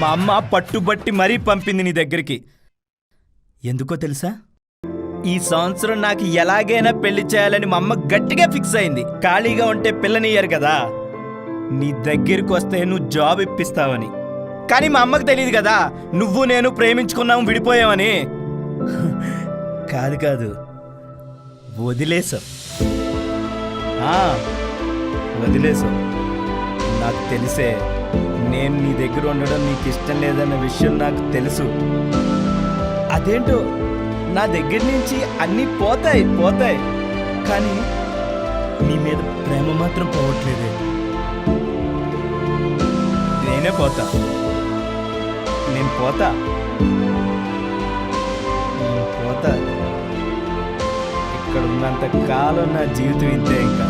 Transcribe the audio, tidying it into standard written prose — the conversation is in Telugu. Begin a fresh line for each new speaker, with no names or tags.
మా అమ్మ పట్టుబట్టి మరీ పంపింది నీ దగ్గరికి. ఎందుకో తెలుసా? ఈ సంవత్సరం నాకు ఎలాగైనా పెళ్లి చేయాలని మా అమ్మ గట్టిగా ఫిక్స్ అయింది. ఖాళీగా ఉంటే పిల్లనియ్యారు కదా, నీ దగ్గరికి వస్తే నువ్వు జాబ్ ఇప్పిస్తావని. కానీ మా అమ్మకు తెలియదు కదా నువ్వు నేను ప్రేమించుకున్నాము విడిపోయావని. కాదు కాదు, వదిలేసావు. వదిలేసావు. నాకు తెలిసే నేను నీ దగ్గర ఉండడం నీకు ఇష్టం లేదన్న విషయం నాకు తెలుసు. అదేంటో నా దగ్గర నుంచి అన్నీ పోతాయి పోతాయి, కానీ నీ మీద ప్రేమ మాత్రం పోవట్లేదే. నేనే పోతా, నేను పోతా, నేను పోతా. ఇక్కడ ఉన్నంత కాలం నా జీవితం ఇంతే ఇంకా.